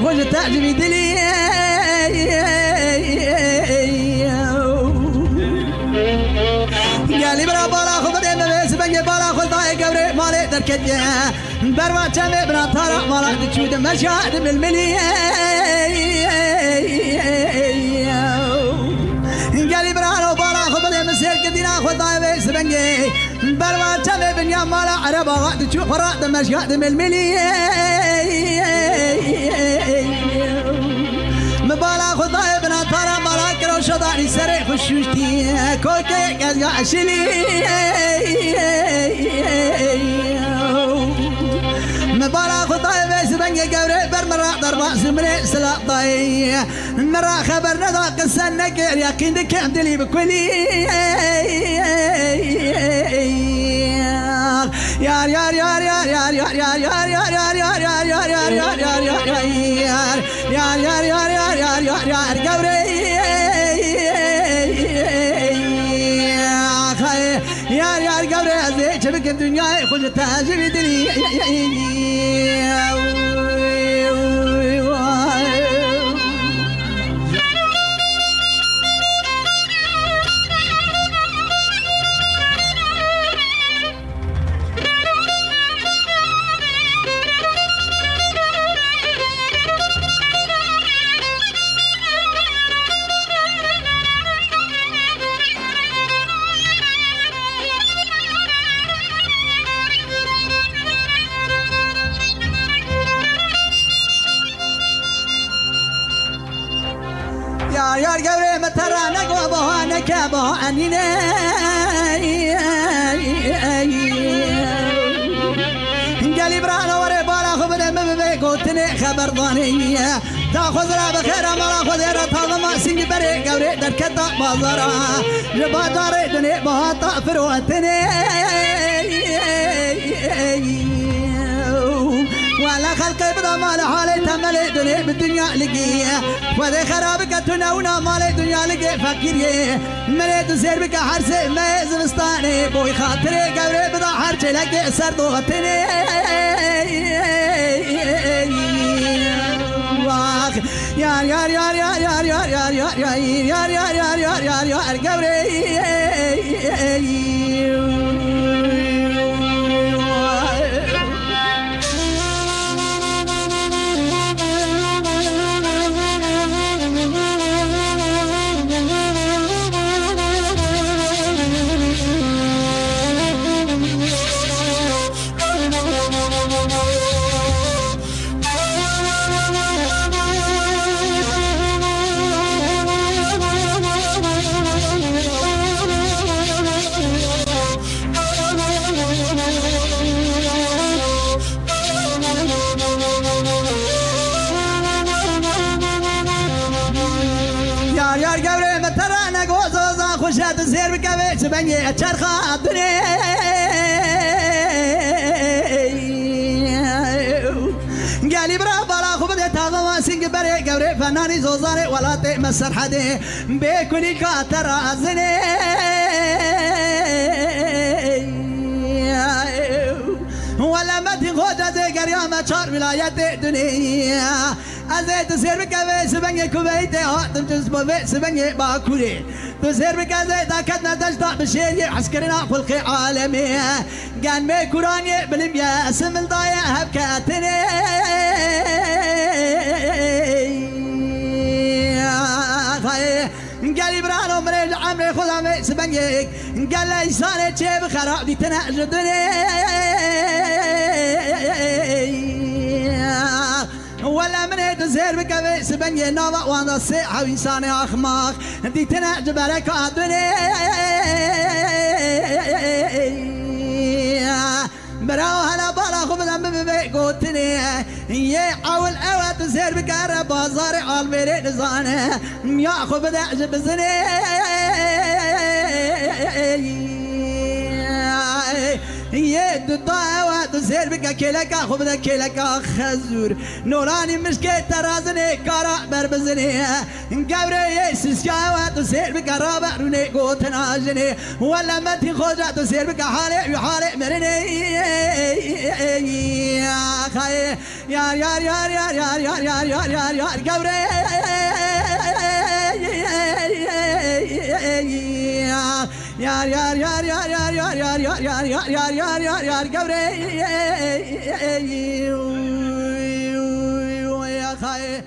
خوش تعجبي دلي قالي برا بالا خو بدي مبس بنجي بالا خو ضاي قبري مالي دركت بروا جمي برا طارق مالا تشود مشاهد بالملي قالي برا بالا خو بدي مسير كدينا خو ضاي بس بنجي بروا جمي بنيا مالا عربا وقت تشوف فرات مشاهد بالملي مبالا خدای بنا تارا بالا کرو شداری سر خوشوشتی کوکه گزگا عشلی مبالا خدای بیس بنگی گوره بر مرا در باز من سلاطای مرا خبر ندا قصن نکر یقین دکم دلی بکلی یار یار یار یار یار یار یار یار یار یار یار یار یار یار یار یار یار یار yar yar yar gavre yar yar gavre azze çabuk dünyayı koca tacib edili yar gavre matarana go bahane ka bahanine قالي برانا وري بالا خبر مبي قوتني خبر ضاني تاخذ لا بخير ما اخذ رطا ما سنج بري قوري دركتا بازارا جبا داري دني ما طافر وتني ولا خلق بدا مال حالي تملي دني بالدنيا لقيه وذي خرابك تناونا مال الدنيا لقيه فكيريه مريد زير بك حرسي ما زمستاني بوي خاطري قوري بدا حرسي لقيه سردوتني yar yar yar yar yar yar yar yar yar yar yar yar yar yar gavre خوشات زير بكافيش بني اتشار خاطري قالي برا بالا خو بدي تاغوا سنگ بري قوري فناني زوزاني ولا تمسر حدي بكوني كاتر ازني ولا ما تخوض زي قريامة شار ولايات دنيا ازيت زير بكافيش بني كويتي هاتم جزبو بيس بني باكوري تزهر بكذا تاكدنا تجدع بشيء عسكرنا فلقي عالمي قان مي كوراني بالميا اسم الضايع هبكاتني قال برانو من العمر خذ عمي سبنيك قال لي صارت شي بخراب دي تناجدني ولا من يتزهر بكبي سبني نوضع وانا الصيحة وإنساني أخماق دي تنعجب عليك عدني براو هلا بالا خو بدم بگوتنی یه اول اوت زیر بکر بازار آلبری نزانه یا خو بدم بزنی یه دوتا اوت زیر بکر کلکا خو بدم کلکا خزور نورانی مشکه ترازنه کارا بر بزنی گبره سیسکا اوت زیر بکر رابرونه گوتنا جنی ولا متی خوجات زیر بکر حاله مرنه خاي يار يار يار يار يار يار يار يار يار يار قبري يار يار يار يار يار يار يار يار يار يار يار يار يار يار قبري يا خاي